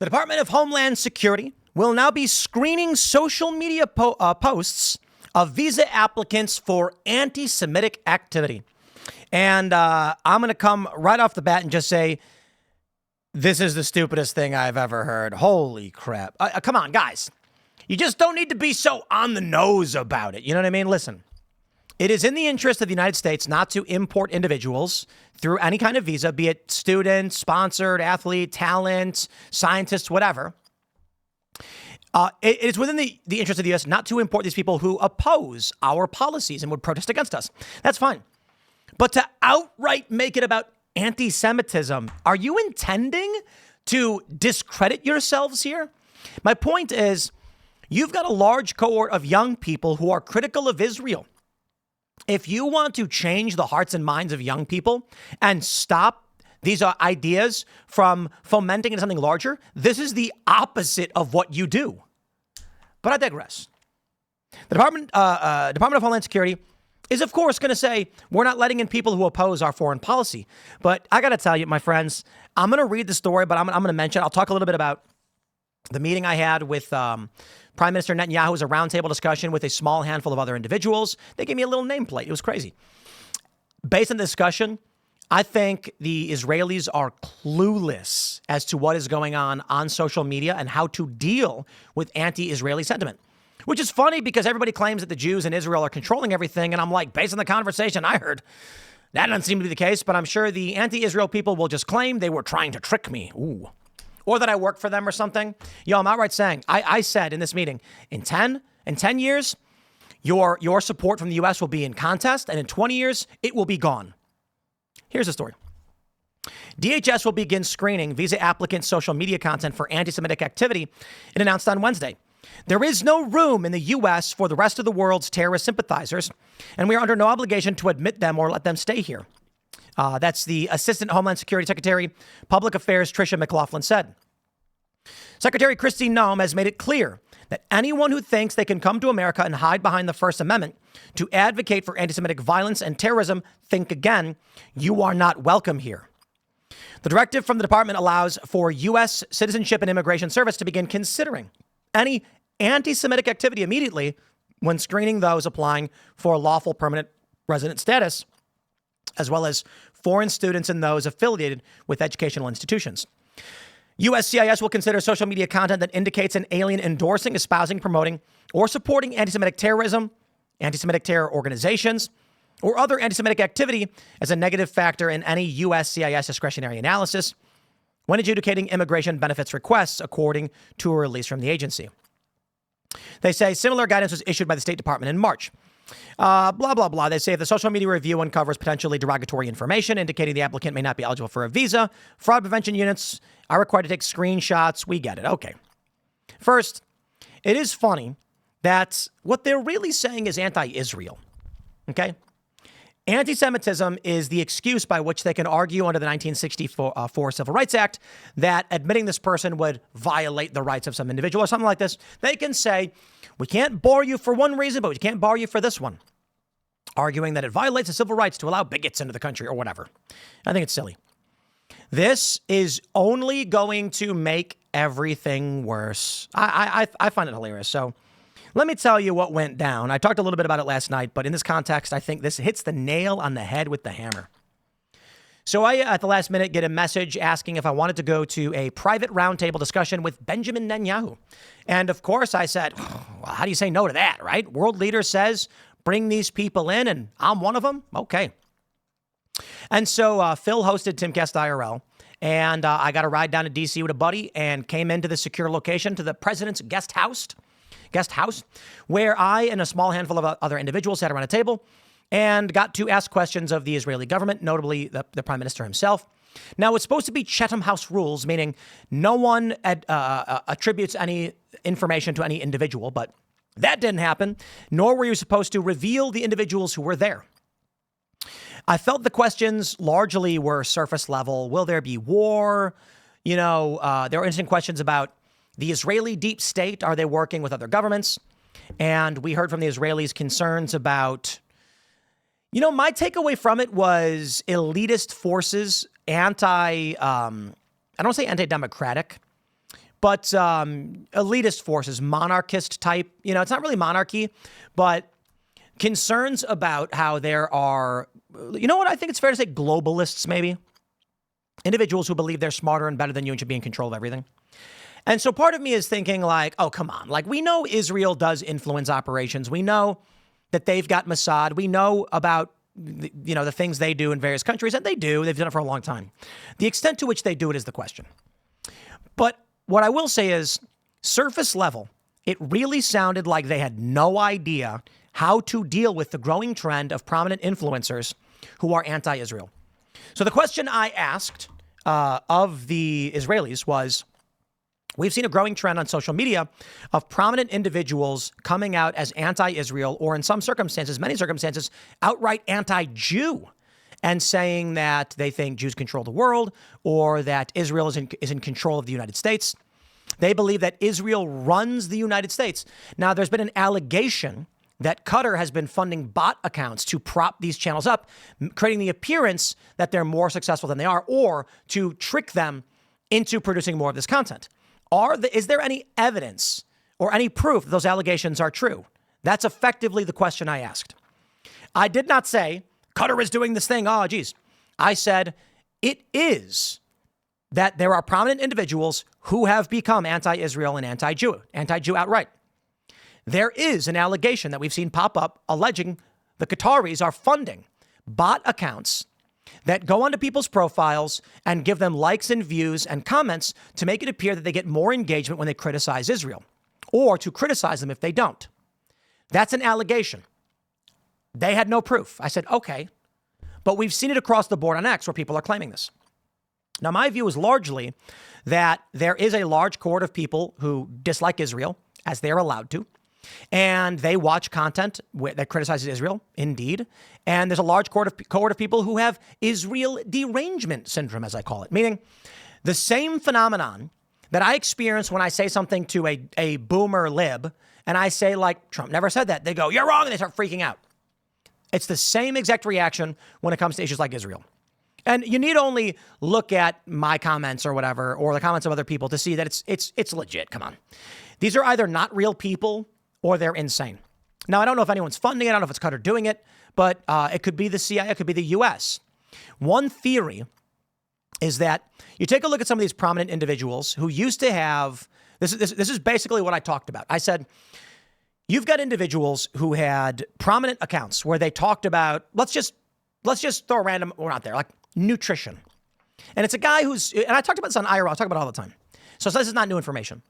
The Department of Homeland Security will now be screening social media posts of visa applicants for anti-Semitic activity. And I'm going to come right off the bat and just say, this is the stupidest thing I've ever heard. Holy crap. Come on, guys. You just don't need to be so on the nose about it. You know what I mean? Listen, it is in the interest of the United States not to import individuals through any kind of visa, be it student, sponsored, athlete, talent, scientist, whatever. It is within the interest of the U.S. not to import these people who oppose our policies and would protest against us. That's fine. But to outright make it about anti-Semitism, are you intending to discredit yourselves here? My point is, you've got a large cohort of young people who are critical of Israel. If you want to change the hearts and minds of young people and stop these ideas from fomenting into something larger, this is the opposite of what you do. But I digress. The Department of Homeland Security is, of course, going to say, we're not letting in people who oppose our foreign policy. But I got to tell you, my friends, I'm going to read the story, but I'm going to mention, I'll talk a little bit about the meeting I had with Prime Minister Netanyahu. It was a roundtable discussion with a small handful of other individuals. They gave me a little nameplate. It was crazy. Based on the discussion, I think the Israelis are clueless as to what is going on social media and how to deal with anti-Israeli sentiment, which is funny because everybody claims that the Jews in Israel are controlling everything. And I'm like, based on the conversation I heard, that doesn't seem to be the case. But I'm sure the anti-Israel people will just claim they were trying to trick me. Ooh. Or that I work for them or something. Yo, I'm outright saying, I said in this meeting, in 10 years, your support from the U.S. will be in contest. And in 20 years, it will be gone. Here's the story. DHS will begin screening visa applicants' social media content for anti-Semitic activity, it announced on Wednesday. There is no room in the U.S. for the rest of the world's terrorist sympathizers, and we are under no obligation to admit them or let them stay here. That's the Assistant Homeland Security Secretary, Public Affairs, Tricia McLaughlin said. Secretary Kristi Noem has made it clear that anyone who thinks they can come to America and hide behind the First Amendment to advocate for anti-Semitic violence and terrorism, think again. You are not welcome here. The directive from the department allows for U.S. Citizenship and Immigration Service to begin considering any anti-Semitic activity immediately when screening those applying for lawful permanent resident status, as well as foreign students and those affiliated with educational institutions. USCIS will consider social media content that indicates an alien endorsing, espousing, promoting, or supporting anti-Semitic terrorism, anti-Semitic terror organizations, or other anti-Semitic activity as a negative factor in any USCIS discretionary analysis when adjudicating immigration benefits requests, according to a release from the agency. They say similar guidance was issued by the State Department in March. Blah, blah, blah. They say if the social media review uncovers potentially derogatory information indicating the applicant may not be eligible for a visa, fraud prevention units are required to take screenshots. We get it. Okay. First, it is funny that what they're really saying is anti-Israel. Okay. Anti-Semitism is the excuse by which they can argue under the 1964 Civil Rights Act that admitting this person would violate the rights of some individual or something like this. They can say, we can't bar you for one reason, but we can't bar you for this one. Arguing that it violates the civil rights to allow bigots into the country or whatever. I think it's silly. This is only going to make everything worse. I find it hilarious. So let me tell you what went down. I talked a little bit about it last night, but in this context, I think this hits the nail on the head with the hammer. So I, at the last minute, get a message asking if I wanted to go to a private roundtable discussion with Benjamin Netanyahu. And of course, I said, well, how do you say no to that, right? World leader says, bring these people in, and I'm one of them? Okay. And so Phil hosted Timcast IRL, and I got a ride down to D.C. with a buddy and came into the secure location to the president's guest house, where I and a small handful of other individuals sat around a table and got to ask questions of the Israeli government, notably the prime minister himself. Now, it's supposed to be Chatham House rules, meaning no one attributes any information to any individual, but that didn't happen, nor were you supposed to reveal the individuals who were there. I felt the questions largely were surface level. Will there be war? There were interesting questions about the Israeli deep state. Are they working with other governments? And we heard from the Israelis concerns about, my takeaway from it was elitist forces, I don't say anti-democratic, but elitist forces, monarchist type, it's not really monarchy, but concerns about how there are, what I think it's fair to say, globalists maybe, individuals who believe they're smarter and better than you and should be in control of everything. And so part of me is thinking like, oh, come on. Like, we know Israel does influence operations. We know that they've got Mossad. We know about, the things they do in various countries, and they do. They've done it for a long time. The extent to which they do it is the question. But what I will say is, surface level, it really sounded like they had no idea how to deal with the growing trend of prominent influencers who are anti-Israel. So the question I asked of the Israelis was, we've seen a growing trend on social media of prominent individuals coming out as anti-Israel, or in some circumstances, many circumstances, outright anti-Jew, and saying that they think Jews control the world, or that Israel is in control of the United States. They believe that Israel runs the United States. Now, there's been an allegation that Qatar has been funding bot accounts to prop these channels up, creating the appearance that they're more successful than they are, or to trick them into producing more of this content. Is there any evidence or any proof that those allegations are true? That's effectively the question I asked. I did not say Qatar is doing this thing. Oh, geez. I said it is that there are prominent individuals who have become anti-Israel and anti-Jew outright. There is an allegation that we've seen pop up alleging the Qataris are funding bot accounts that go onto people's profiles and give them likes and views and comments to make it appear that they get more engagement when they criticize Israel, or to criticize them if they don't. That's an allegation. They had no proof. I said, okay, but we've seen it across the board on X where people are claiming this. Now, my view is largely that there is a large cohort of people who dislike Israel, as they're allowed to, and they watch content that criticizes Israel, indeed. And there's a large cohort of people who have Israel derangement syndrome, as I call it, meaning the same phenomenon that I experience when I say something to a boomer lib, and I say, like, Trump never said that. They go, you're wrong, and they start freaking out. It's the same exact reaction when it comes to issues like Israel. And you need only look at my comments or whatever, or the comments of other people to see that it's legit. Come on. These are either not real people or they're insane. Now, I don't know if anyone's funding it. I don't know if it's Qatar doing it, but it could be the CIA. It could be the U.S. One theory is that you take a look at some of these prominent individuals who used to have, this is basically what I talked about. I said, you've got individuals who had prominent accounts where they talked about, let's just throw a random one out there, like nutrition. And it's a guy and I talked about this on IRL, I talk about it all the time. So this is not new information.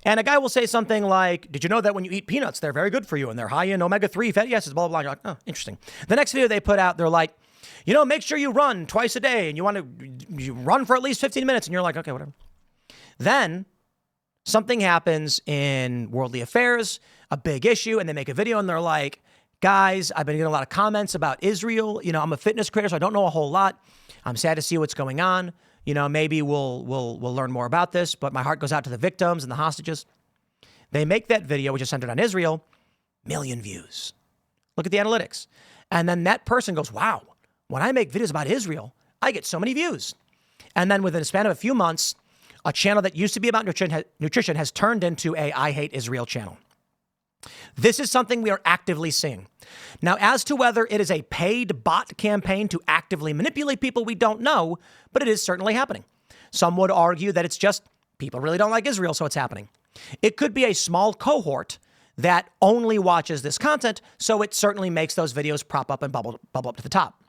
And a guy will say something like, did you know that when you eat peanuts, they're very good for you and they're high in omega-3 fatty acids, blah, blah, blah. You're like, oh, interesting. The next video they put out, they're like, make sure you run twice a day and you run for at least 15 minutes. And you're like, okay, whatever. Then something happens in worldly affairs, a big issue, and they make a video and they're like, guys, I've been getting a lot of comments about Israel. I'm a fitness creator, so I don't know a whole lot. I'm sad to see what's going on. Maybe we'll learn more about this, but my heart goes out to the victims and the hostages. They make that video, which is centered on Israel, 1 million views. Look at the analytics. And then that person goes, wow, when I make videos about Israel, I get so many views. And then within a span of a few months, a channel that used to be about nutrition has turned into a I Hate Israel channel. This is something we are actively seeing. Now, as to whether it is a paid bot campaign to actively manipulate people, we don't know, but it is certainly happening. Some would argue that it's just people really don't like Israel, so it's happening. It could be a small cohort that only watches this content, so it certainly makes those videos prop up and bubble up to the top.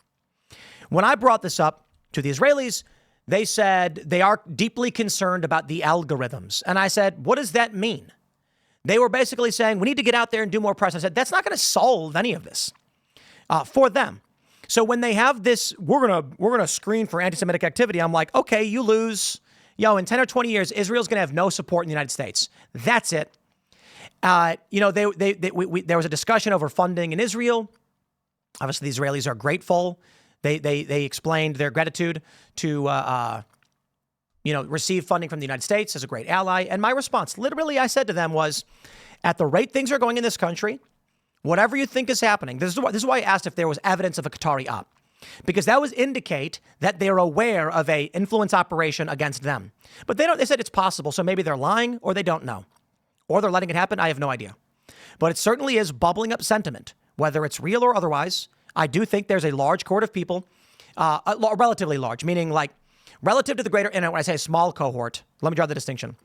When I brought this up to the Israelis, they said they are deeply concerned about the algorithms. And I said, what does that mean? They were basically saying, we need to get out there and do more press. I said, that's not going to solve any of this for them. So when they have this, we're gonna screen for anti-Semitic activity, I'm like, okay, you lose. In 10 or 20 years, Israel's going to have no support in the United States. That's it. There was a discussion over funding in Israel. Obviously, the Israelis are grateful. They explained their gratitude to receive funding from the United States as a great ally. And my response, literally, I said to them was, at the rate things are going in this country, whatever you think is happening, this is why I asked if there was evidence of a Qatari op. because that would indicate that they're aware of a influence operation against them. But they said it's possible. So maybe they're lying or they don't know, or they're letting it happen. I have no idea. But it certainly is bubbling up sentiment, whether it's real or otherwise. I do think there's a large cohort of people, relatively large, meaning like relative to the greater, and when I say a small cohort, let me draw the distinction.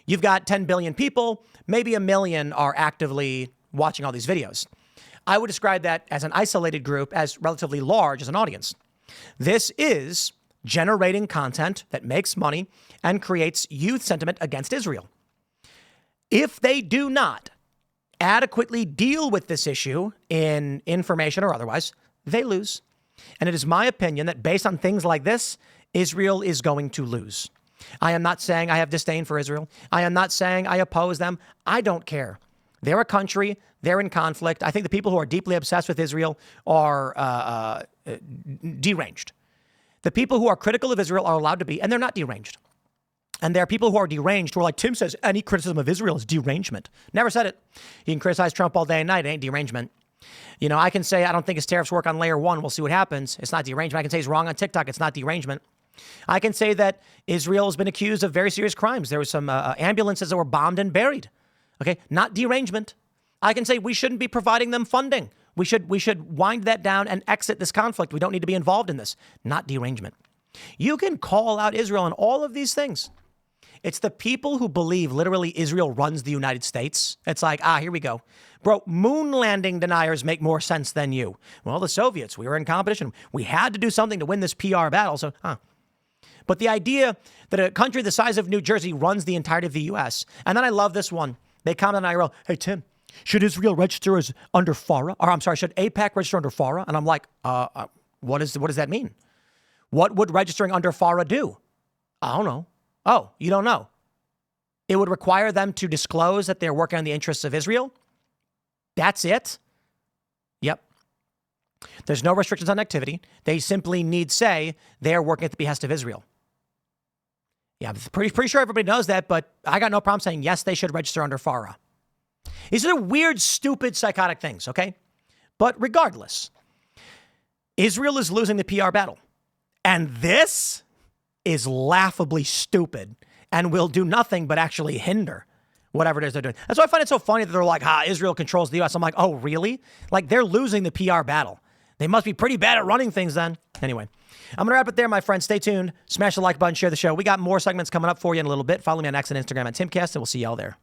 You've got 10 billion people, maybe 1 million are actively watching all these videos. I would describe that as an isolated group, as relatively large as an audience. This is generating content that makes money and creates youth sentiment against Israel. If they do not adequately deal with this issue in information or otherwise, they lose. And it is my opinion that based on things like this, Israel is going to lose. I am not saying I have disdain for Israel. I am not saying I oppose them. I don't care. They're a country. They're in conflict. I think the people who are deeply obsessed with Israel are deranged. The people who are critical of Israel are allowed to be, and they're not deranged. And there are people who are deranged who are like, Tim says any criticism of Israel is derangement. Never said it. You can criticize Trump all day and night. It ain't derangement. You know, I can say I don't think his tariffs work on layer 1. We'll see what happens. It's not derangement. I can say he's wrong on TikTok. It's not derangement. I can say that Israel has been accused of very serious crimes. There was some ambulances that were bombed and buried. Okay, not derangement. I can say we shouldn't be providing them funding. We should wind that down and exit this conflict. We don't need to be involved in this. Not derangement. You can call out Israel on all of these things. It's the people who believe literally Israel runs the United States. It's like, here we go. Bro, moon landing deniers make more sense than you. Well, the Soviets, we were in competition. We had to do something to win this PR battle. So, But the idea that a country the size of New Jersey runs the entirety of the U.S. And then I love this one. They comment on IRL, hey, Tim, should Israel register as under FARA? Or I'm sorry, should AIPAC register under FARA? And I'm like, what does that mean? What would registering under FARA do? I don't know. Oh, you don't know? It would require them to disclose that they're working on the interests of Israel? That's it? Yep. There's no restrictions on activity. They simply need say they're working at the behest of Israel. Yeah, I'm pretty sure everybody knows that, but I got no problem saying, yes, they should register under FARA. These are weird, stupid, psychotic things, okay? But regardless, Israel is losing the PR battle. And this is laughably stupid and will do nothing but actually hinder whatever it is they're doing. That's why I find it so funny that they're like, Israel controls the U.S. I'm like, oh, really? Like, they're losing the PR battle. They must be pretty bad at running things then. Anyway, I'm going to wrap it there, my friends. Stay tuned. Smash the like button, share the show. We got more segments coming up for you in a little bit. Follow me on X and Instagram at Timcast, and we'll see y'all there.